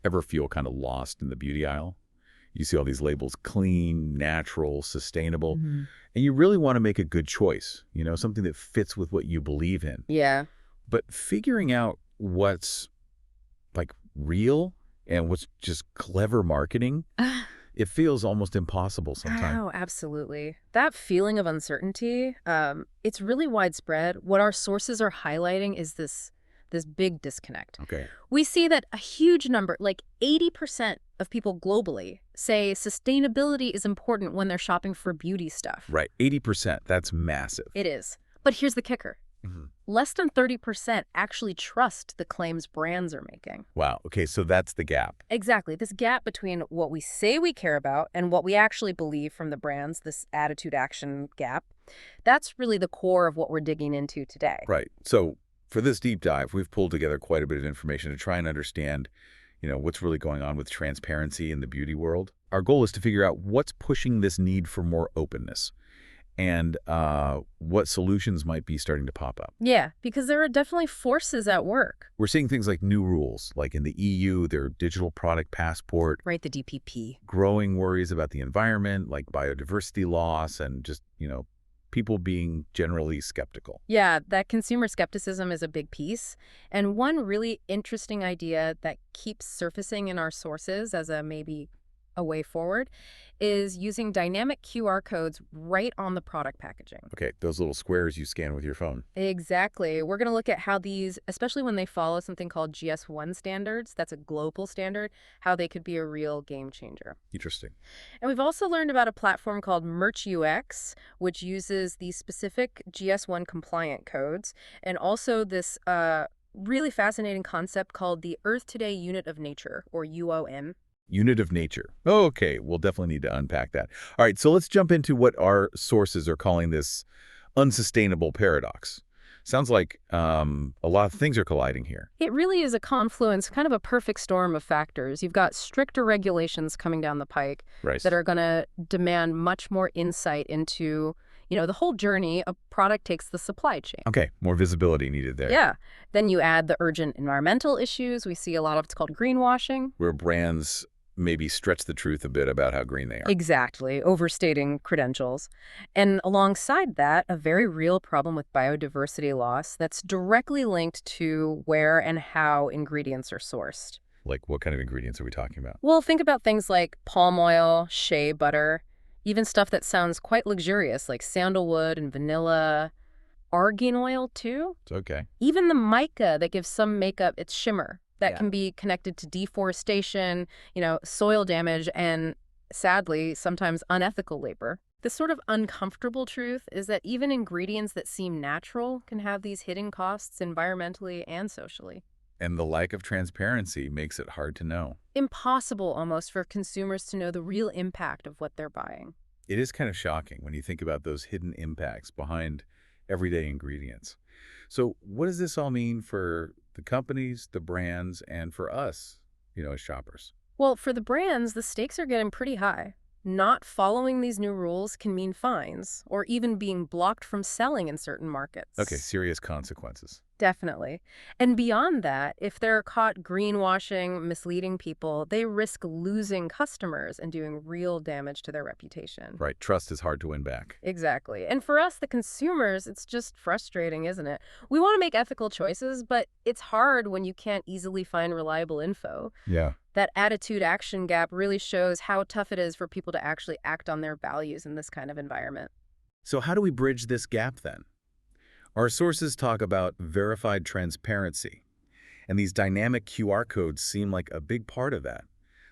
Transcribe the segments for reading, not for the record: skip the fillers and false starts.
Ever feel kind of lost in the beauty aisle? You see all these labels: clean, natural, sustainable, Mhm. and you really want to make a good choice, something that fits with what you believe in. Yeah. But figuring out what's like real and what's just clever marketing, it feels almost impossible sometimes. Oh, absolutely. That feeling of uncertainty, it's really widespread. What our sources are highlighting is this big disconnect. Okay. We see that a huge number, like 80% of people globally, say sustainability is important when they're shopping for beauty stuff. Right. 80%. That's massive. It is. But here's the kicker. Mhm. Less than 30% actually trust the claims brands are making. Wow. Okay. So that's the gap. Exactly. This gap between what we say we care about and what we actually believe from the brands, this attitude action gap, that's really the core of what we're digging into today. Right. So for this deep dive, we've pulled together quite a bit of information to try and understand, what's really going on with transparency in the beauty world. Our goal is to figure out what's pushing this need for more openness and what solutions might be starting to pop up. Yeah, because there are definitely forces at work. We're seeing things like new rules, like in the EU, their digital product passport, Right, the DPP. growing worries about the environment, like biodiversity loss, and just, people being generally skeptical. Yeah, that consumer skepticism is a big piece. And one really interesting idea that keeps surfacing in our sources as a maybe a way forward is using dynamic QR codes right on the product packaging. Okay, those little squares you scan with your phone. Exactly. We're going to look at how these, especially when they follow something called GS1 standards, that's a global standard, how they could be a real game changer. Interesting. And we've also learned about a platform called MerchUX, which uses these specific GS1 compliant codes, and also this really fascinating concept called the Earth Today Unit of Nature, or UON. Unit of nature. Oh, okay, we'll definitely need to unpack that. All right, so let's jump into what our sources are calling this unsustainable paradox. Sounds like a lot of things are colliding here. It really is a confluence, kind of a perfect storm of factors. You've got stricter regulations coming down the pike Right. that are going to demand much more insight into, the whole journey a product takes the supply chain. Okay, more visibility needed there. Yeah. Then you add the urgent environmental issues. We see a lot of it's called greenwashing. Where brands maybe stretch the truth a bit about how green they are. Exactly, overstating credentials. And alongside that, a very real problem with biodiversity loss that's directly linked to where and how ingredients are sourced. Like, what kind of ingredients are we talking about? Well, think about things like palm oil, shea butter, even stuff that sounds quite luxurious like sandalwood and vanilla, argan oil too. It's okay. Even the mica that gives some makeup its shimmer that Yeah. can be connected to deforestation, soil damage, and sadly, sometimes unethical labor. The sort of uncomfortable truth is that even ingredients that seem natural can have these hidden costs environmentally and socially. And the lack of transparency makes it hard to know. Impossible almost for consumers to know the real impact of what they're buying. It is kind of shocking when you think about those hidden impacts behind everyday ingredients. So what does this all mean for the companies, the brands, and for us, as shoppers? Well, for the brands, the stakes are getting pretty high. Not following these new rules can mean fines or even being blocked from selling in certain markets. Okay, serious consequences. Definitely. And beyond that, if they're caught greenwashing, misleading people, they risk losing customers and doing real damage to their reputation. Right, trust is hard to win back. Exactly. And for us, the consumers, it's just frustrating, isn't it? We want to make ethical choices, but it's hard when you can't easily find reliable info. Yeah. That attitude action gap really shows how tough it is for people to actually act on their values in this kind of environment. So how do we bridge this gap then? Our sources talk about verified transparency, and these dynamic QR codes seem like a big part of that,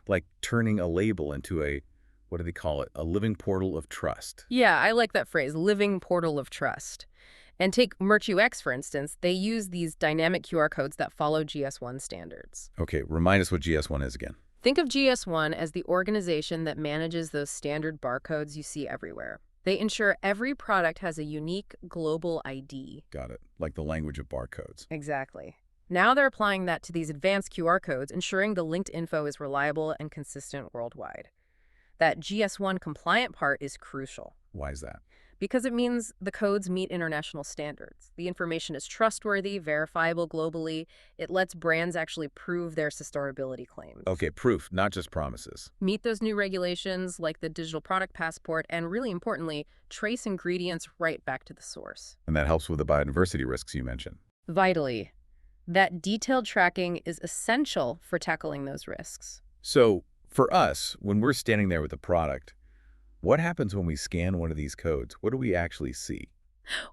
like turning a label into what do they call it, a living portal of trust. Yeah, I like that phrase, living portal of trust. And take MerchUX, for instance. They use these dynamic QR codes that follow GS1 standards. Okay, remind us what GS1 is again. Think of GS1 as the organization that manages those standard barcodes you see everywhere. They ensure every product has a unique global ID. Got it. Like the language of barcodes. Exactly. Now they're applying that to these advanced QR codes, ensuring the linked info is reliable and consistent worldwide. That GS1 compliant part is crucial. Why is that? because it means the codes meet international standards. The information is trustworthy, verifiable globally. It lets brands actually prove their sustainability claims. Okay, proof, not just promises. Meet those new regulations like the Digital Product Passport, and really importantly, trace ingredients right back to the source. And that helps with the biodiversity risks you mentioned. Vitally, that detailed tracking is essential for tackling those risks. So for us, when we're standing there with the product, what happens when we scan one of these codes? What do we actually see?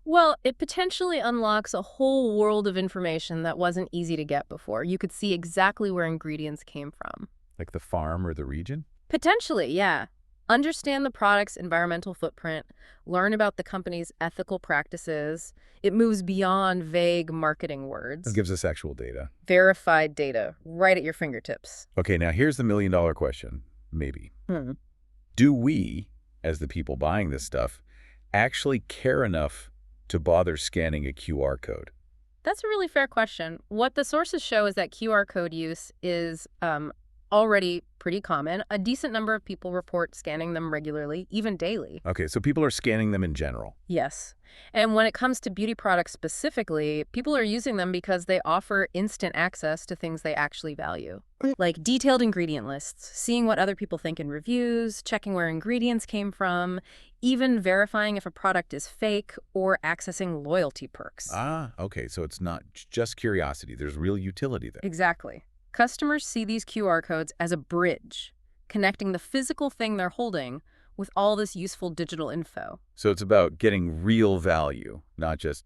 Well, it potentially unlocks a whole world of information that wasn't easy to get before. You could see exactly where ingredients came from. Like the farm or the region? Potentially, yeah. Understand the product's environmental footprint, learn about the company's ethical practices. It moves beyond vague marketing words. It gives us actual data. Verified data right at your fingertips. Okay, now here's the million-dollar question, maybe. Hmm. Do we, as the people buying this stuff, actually care enough to bother scanning a QR code? That's a really fair question. What the sources show is that QR code use is already pretty common. A decent number of people report scanning them regularly, even daily. Okay, so people are scanning them in general. Yes. And when it comes to beauty products specifically, people are using them because they offer instant access to things they actually value. Like detailed ingredient lists, seeing what other people think in reviews, checking where ingredients came from, even verifying if a product is fake or accessing loyalty perks. Ah, okay, so it's not just curiosity. There's real utility there. Exactly. Customers see these QR codes as a bridge, connecting the physical thing they're holding with all this useful digital info. So it's about getting real value, not just,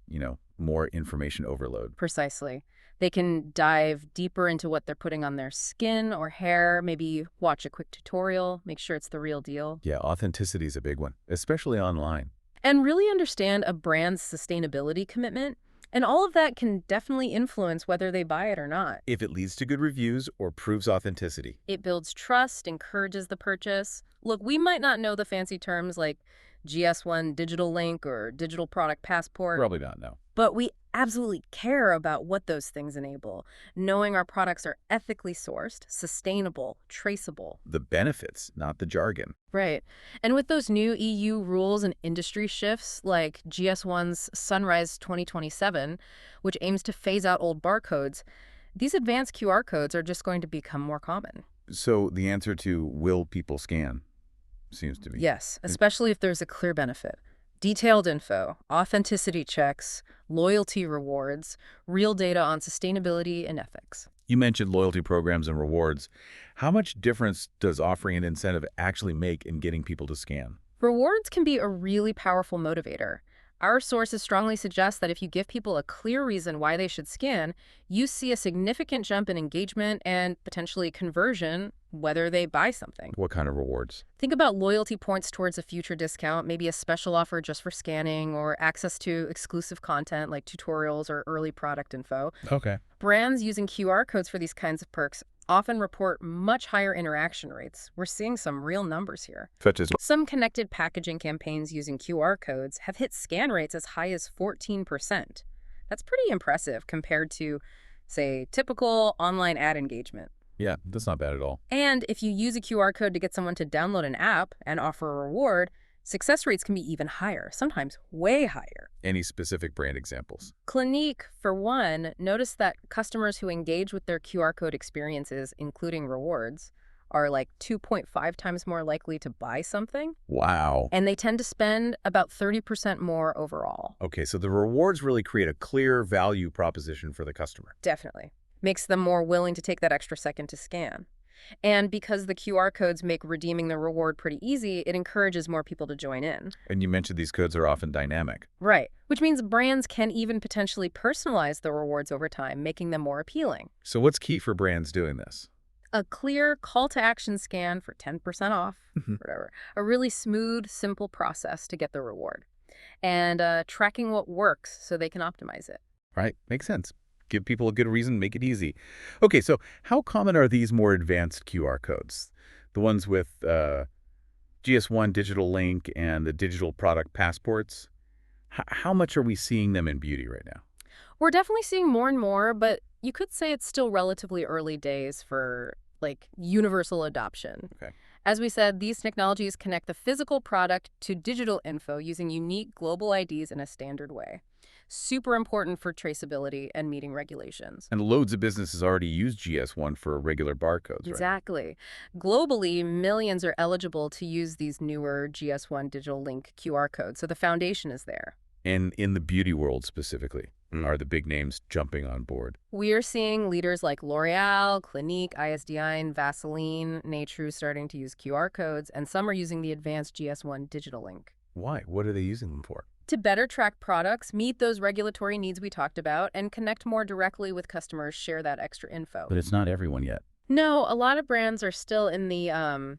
more information overload. Precisely. They can dive deeper into what they're putting on their skin or hair, maybe watch a quick tutorial, make sure it's the real deal. Yeah, authenticity is a big one, especially online. And really understand a brand's sustainability commitment. And all of that can definitely influence whether they buy it or not. If it leads to good reviews or proves authenticity. It builds trust, encourages the purchase. Look, we might not know the fancy terms like GS1 Digital Link or Digital Product Passport. Probably not, no. But we absolutely care about what those things enable, knowing our products are ethically sourced, sustainable, traceable. The benefits, not the jargon. Right. And with those new EU rules and industry shifts, like GS1's Sunrise 2027, which aims to phase out old barcodes, these advanced QR codes are just going to become more common. So the answer to will people scan seems to be. Yes, especially if there's a clear benefit. Detailed info, authenticity checks, loyalty rewards, real data on sustainability and ethics. You mentioned loyalty programs and rewards. How much difference does offering an incentive actually make in getting people to scan? Rewards can be a really powerful motivator. Our sources strongly suggest that if you give people a clear reason why they should scan, you see a significant jump in engagement and potentially conversion, whether they buy something. What kind of rewards? Think about loyalty points towards a future discount, maybe a special offer just for scanning, or access to exclusive content like tutorials or early product info. Okay. Brands using QR codes for these kinds of perks often report much higher interaction rates. We're seeing some real numbers here. Such as? Some connected packaging campaigns using QR codes have hit scan rates as high as 14%. That's pretty impressive compared to, say, typical online ad engagement. Yeah, that's not bad at all. And if you use a QR code to get someone to download an app and offer a reward, success rates can be even higher, sometimes way higher. Any specific brand examples? Clinique, for one, noticed that customers who engage with their QR code experiences, including rewards, are like 2.5 times more likely to buy something. Wow. And they tend to spend about 30% more overall. Okay, so the rewards really create a clear value proposition for the customer. Definitely. Makes them more willing to take that extra second to scan. And because the QR codes make redeeming the reward pretty easy, it encourages more people to join in. And you mentioned these codes are often dynamic. Right. Which means brands can even potentially personalize the rewards over time, making them more appealing. So what's key for brands doing this? A clear call to action scan for 10% off, whatever. A really smooth, simple process to get the reward. And tracking what works so they can optimize it. Right, makes sense. Give people a good reason, make it easy. Okay, so how common are these more advanced QR codes? The ones with GS1 Digital Link and the Digital Product Passports? How much are we seeing them in beauty right now? We're definitely seeing more and more, but you could say it's still relatively early days for, like, universal adoption. Okay. As we said, these technologies connect the physical product to digital info using unique global IDs in a standard way. Super important for traceability and meeting regulations. And loads of businesses already use GS1 for regular barcodes, right? Exactly. Globally, millions are eligible to use these newer GS1 digital link QR codes, so the foundation is there. And in the beauty world specifically, are the big names jumping on board? We are seeing leaders like L'Oreal, Clinique, ISDN, Vaseline, Natru starting to use QR codes, and some are using the advanced GS1 digital link. Why? What are they using them for? To better track products, meet those regulatory needs we talked about, and connect more directly with customers, share that extra info. But it's not everyone yet. No, a lot of brands are still in the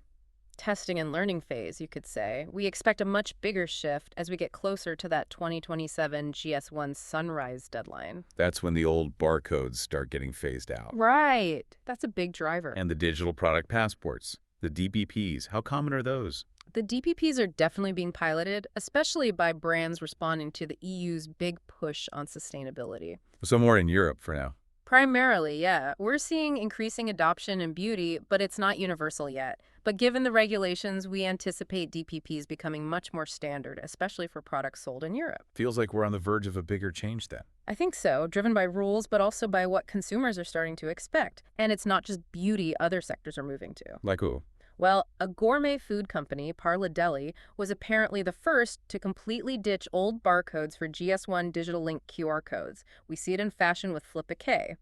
testing and learning phase, you could say. We expect a much bigger shift as we get closer to that 2027 GS1 sunrise deadline. That's when the old barcodes start getting phased out. Right. That's a big driver. And the digital product passports, the DPPs, how common are those? The DPPs are definitely being piloted, especially by brands responding to the EU's big push on sustainability. So more in Europe for now. Primarily, yeah. We're seeing increasing adoption in beauty, but it's not universal yet. But given the regulations, we anticipate DPPs becoming much more standard, especially for products sold in Europe. Feels like we're on the verge of a bigger change then. I think so, driven by rules, but also by what consumers are starting to expect. And it's not just beauty other sectors are moving to. Like who? Well, a gourmet food company, Parla Deli, was apparently the first to completely ditch old barcodes for GS1 digital link QR codes. We see it in fashion with Flip a K.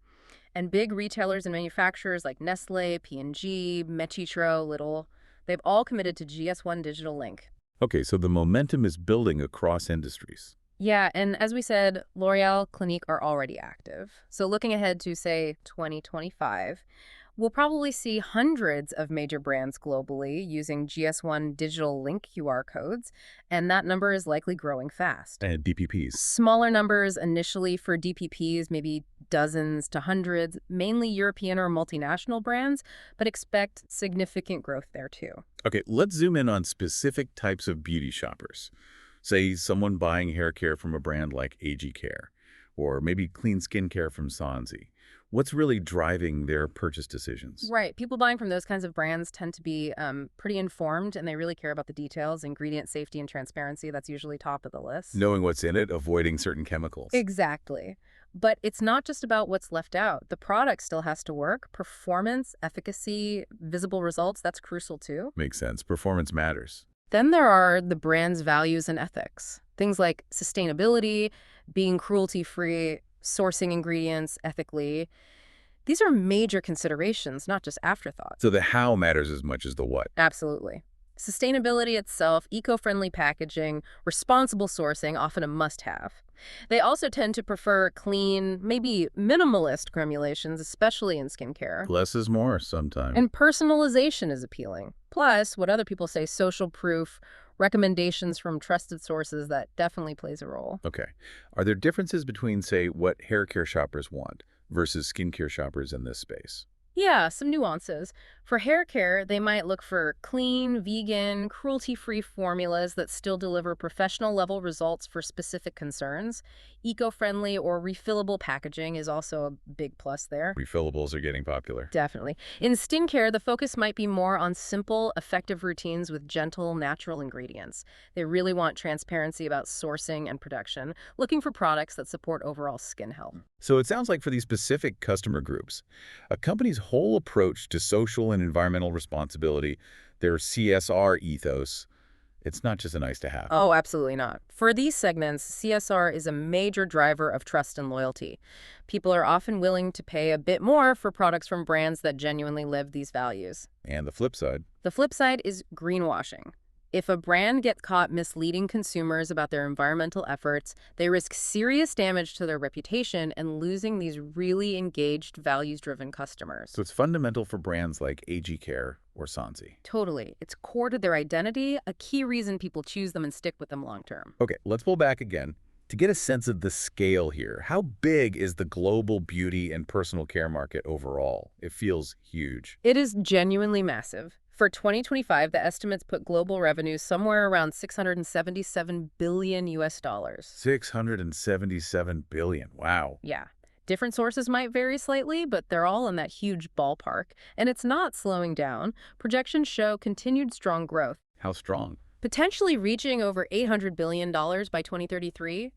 And big retailers and manufacturers like Nestle, P&G, Metitro, Lidl, they've all committed to GS1 digital link. Okay, so the momentum is building across industries. Yeah, and as we said, L'Oreal, Clinique are already active. So looking ahead to, say, 2025, we'll probably see hundreds of major brands globally using GS1 digital link QR codes, and that number is likely growing fast. And DPPs. Smaller numbers initially for DPPs, maybe dozens to hundreds, mainly European or multinational brands, but expect significant growth there too. Okay, let's zoom in on specific types of beauty shoppers. Say someone buying hair care from a brand like AG Care, or maybe clean skincare from Sanzi. What's really driving their purchase decisions? Right. People buying from those kinds of brands tend to be pretty informed, and they really care about the details, ingredient safety and transparency. That's usually top of the list. Knowing what's in it, avoiding certain chemicals. Exactly. But it's not just about what's left out. The product still has to work. Performance, efficacy, visible results, that's crucial too. Makes sense. Performance matters. Then there are the brand's values and ethics. Things like sustainability, being cruelty-free, sourcing ingredients ethically. These are major considerations, not just afterthoughts. So the how matters as much as the what. Absolutely. Sustainability itself, eco-friendly packaging, responsible sourcing, often a must-have. They also tend to prefer clean, maybe minimalist formulations, especially in skincare. Less is more sometimes. And personalization is appealing. Plus, what other people say, social proof, recommendations from trusted sources, that definitely plays a role. Okay. Are there differences between, say, what hair care shoppers want versus skincare shoppers in this space? Yeah, some nuances. For hair care, they might look for clean, vegan, cruelty-free formulas that still deliver professional-level results for specific concerns. Eco-friendly or refillable packaging is also a big plus there. Refillables are getting popular. Definitely. In skincare, the focus might be more on simple, effective routines with gentle, natural ingredients. They really want transparency about sourcing and production, looking for products that support overall skin health. So it sounds like for these specific customer groups, a company's whole approach to social and environmental responsibility, their CSR ethos, it's not just a nice to have. Oh, absolutely not. For these segments, CSR is a major driver of trust and loyalty. People are often willing to pay a bit more for products from brands that genuinely live these values. And the flip side. The flip side is greenwashing. If a brand gets caught misleading consumers about their environmental efforts, they risk serious damage to their reputation and losing these really engaged, values-driven customers. So it's fundamental for brands like AG Care or Sanzi. Totally. It's core to their identity, a key reason people choose them and stick with them long term. Okay, let's pull back again. To get a sense of the scale here, how big is the global beauty and personal care market overall? It feels huge. It is genuinely massive. For 2025, the estimates put global revenues somewhere around $677 billion US. 677 billion. Wow. Yeah. Different sources might vary slightly, but they're all in that huge ballpark. And it's not slowing down. Projections show continued strong growth, How strong? potentially reaching over $800 billion by 2033,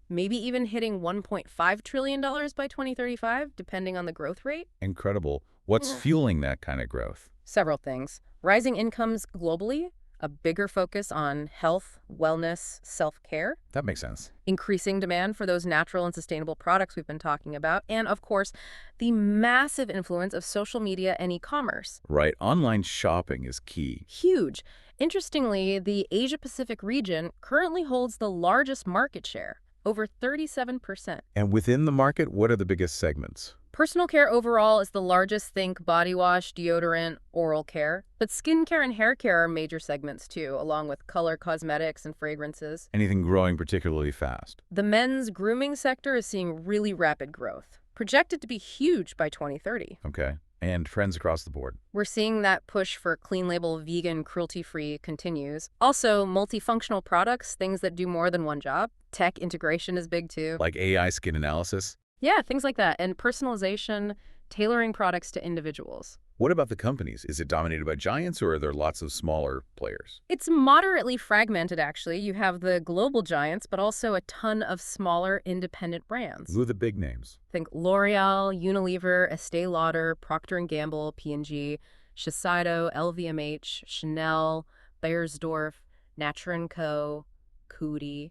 maybe even hitting $1.5 trillion by 2035, depending on the growth rate. Incredible. What's fueling that kind of growth? Several things. Rising incomes globally, a bigger focus on health, wellness, self-care, That makes sense. increasing demand for those natural and sustainable products we've been talking about, and of course, the massive influence of social media and e-commerce. Right. Online shopping is key. Huge. Interestingly, the Asia-Pacific region currently holds the largest market share, over 37%. And within the market, what are the biggest segments? Personal care overall is the largest. Think body wash, deodorant, oral care. But skincare and hair care are major segments too, along with color cosmetics and fragrances. Anything growing particularly fast? The men's grooming sector is seeing really rapid growth, projected to be huge by 2030. Okay. And trends across the board. We're seeing that push for clean label, vegan, cruelty-free continues. Also, multifunctional products, things that do more than one job. Tech integration is big too. Like AI skin analysis? Yeah, things like that. And personalization, tailoring products to individuals. What about the companies? Is it dominated by giants or are there lots of smaller players? It's moderately fragmented, actually. You have the global giants, but also a ton of smaller independent brands. Who are the big names? Think L'Oreal, Unilever, Estee Lauder, Procter & Gamble, P&G, Shiseido, LVMH, Chanel, Beiersdorf, Nature & Co., Coty.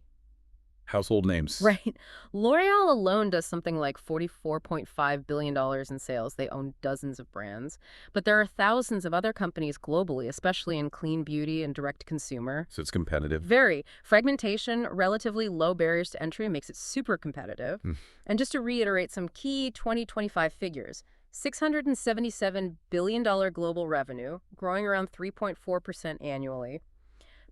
Household names. Right. L'Oreal alone does something like $44.5 billion in sales. They own dozens of brands. But there are thousands of other companies globally, especially in clean beauty and direct-to-consumer. So it's competitive. Very. Fragmentation, relatively low barriers to entry makes it super competitive. And just to reiterate some key 2025 figures, $677 billion global revenue, growing around 3.4% annually.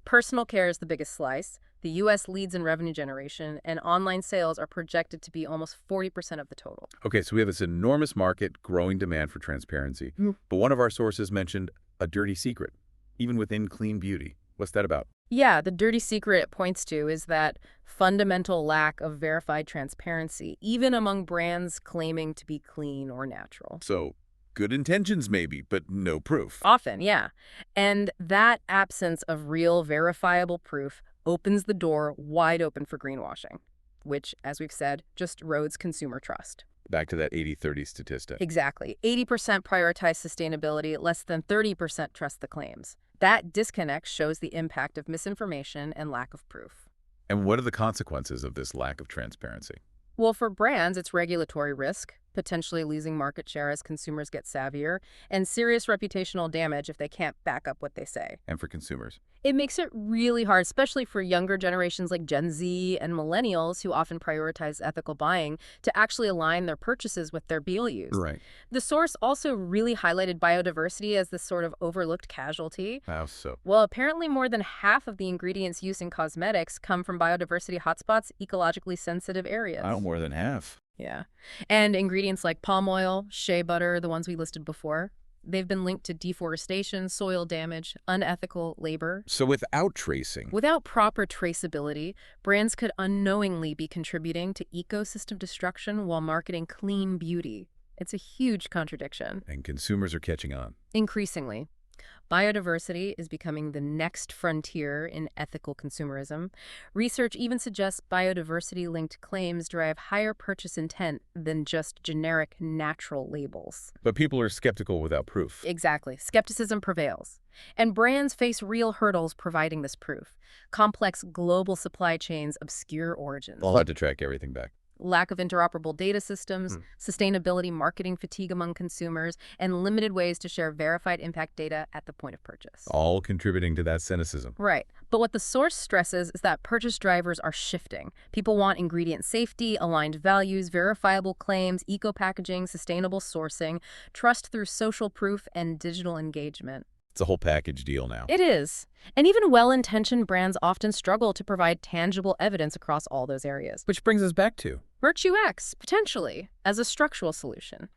Personal care is the biggest slice. The U.S. leads in revenue generation, and online sales are projected to be almost 40% of the total. Okay, so we have this enormous market, growing demand for transparency. But one of our sources mentioned a dirty secret, even within clean beauty. What's that about? Yeah, the dirty secret it points to is that fundamental lack of verified transparency, even among brands claiming to be clean or natural. So, good intentions maybe, but no proof. Often, yeah. And that absence of real verifiable proof opens the door wide open for greenwashing, which, as we've said, just erodes consumer trust. Back to that 80-30 statistic. Exactly. 80% prioritize sustainability, less than 30% trust the claims. That disconnect shows the impact of misinformation and lack of proof. And what are the consequences of this lack of transparency? Well, for brands, it's regulatory risk, potentially losing market share as consumers get savvier, and serious reputational damage if they can't back up what they say. And for consumers? It makes it really hard, especially for younger generations like Gen Z and millennials who often prioritize ethical buying, to actually align their purchases with their values. Right. The source also really highlighted biodiversity as this sort of overlooked casualty. How so? Well, apparently more than half of the ingredients used in cosmetics come from biodiversity hotspots, ecologically sensitive areas. More than half. Yeah. And ingredients like palm oil, shea butter, the ones we listed before, they've been linked to deforestation, soil damage, unethical labor. So without tracing, Without proper traceability, brands could unknowingly be contributing to ecosystem destruction while marketing clean beauty. It's a huge contradiction. and consumers are catching on. Increasingly, biodiversity is becoming the next frontier in ethical consumerism. Research even suggests biodiversity-linked claims drive higher purchase intent than just generic natural labels. But people are skeptical without proof. Exactly. Skepticism prevails. And brands face real hurdles providing this proof. Complex global supply chains, obscure origins. They'll have to track everything back. Lack of interoperable data systems, sustainability marketing fatigue among consumers, and limited ways to share verified impact data at the point of purchase. All contributing to that cynicism. Right. But what the source stresses is that purchase drivers are shifting. People want ingredient safety, aligned values, verifiable claims, eco-packaging, sustainable sourcing, trust through social proof, and digital engagement. It's a whole package deal now. It is. And even well-intentioned brands often struggle to provide tangible evidence across all those areas. Which brings us back to Virtue X, potentially, as a structural solution.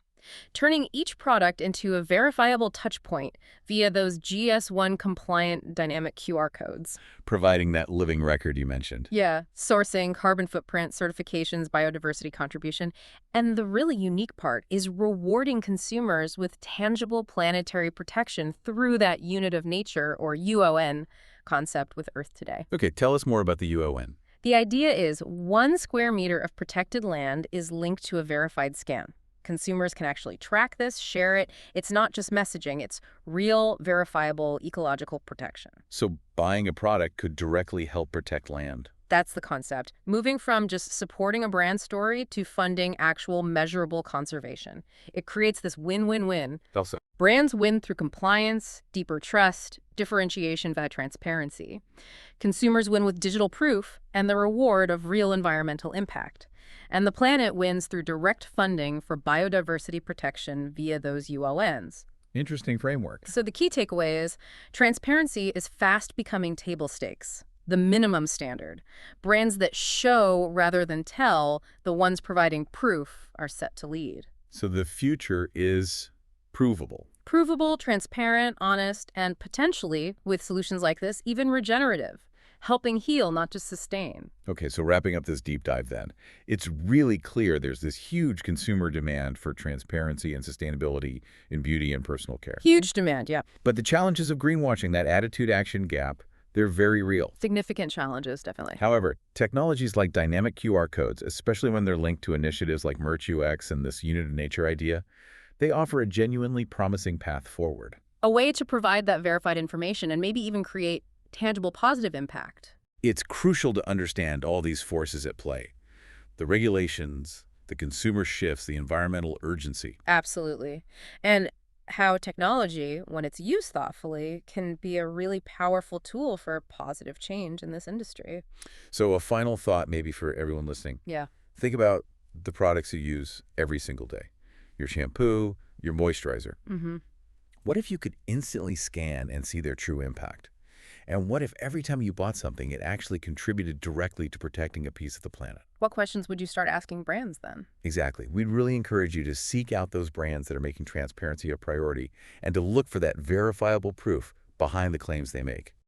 turning each product into a verifiable touchpoint via those GS1 compliant dynamic QR codes. Providing that living record you mentioned. Yeah, sourcing, carbon footprint, certifications, biodiversity contribution. And the really unique part is rewarding consumers with tangible planetary protection through that unit of nature, or UON, concept with Earth Today. Okay, tell us more about the UON. The idea is 1 square meter of protected land is linked to a verified scan. Consumers can actually track this, share it. It's not just messaging, it's real, verifiable ecological protection. So buying a product could directly help protect land. That's the concept. Moving from just supporting a brand story to funding actual measurable conservation. It creates this win-win-win. Also, Brands win through compliance, deeper trust, differentiation via transparency. Consumers win with digital proof and the reward of real environmental impact. And the planet wins through direct funding for biodiversity protection via those UONs. interesting framework. So the key takeaway is transparency is fast becoming table stakes, the minimum standard. Brands that show rather than tell, the ones providing proof, are set to lead. So the future is provable. Provable, transparent, honest, and potentially, with solutions like this, even regenerative, helping heal, not just sustain. Okay, so wrapping up this deep dive then, it's really clear there's this huge consumer demand for transparency and sustainability in beauty and personal care. Huge demand, yeah. But the challenges of greenwashing, that attitude-action gap, they're very real. Significant challenges, definitely. However, technologies like dynamic QR codes, especially when they're linked to initiatives like MerchUX and this unit of nature idea, they offer a genuinely promising path forward. A way to provide that verified information and maybe even create tangible positive impact. It's crucial to understand all these forces at play. The regulations, the consumer shifts, the environmental urgency. Absolutely. And how technology, when it's used thoughtfully, can be a really powerful tool for positive change in this industry. So a final thought maybe for everyone listening. Yeah. Think about the products you use every single day. Your shampoo, your moisturizer. Mm-hmm. What if you could instantly scan and see their true impact? And what if every time you bought something, it actually contributed directly to protecting a piece of the planet? What questions would you start asking brands then? Exactly. We'd really encourage you to seek out those brands that are making transparency a priority and to look for that verifiable proof behind the claims they make.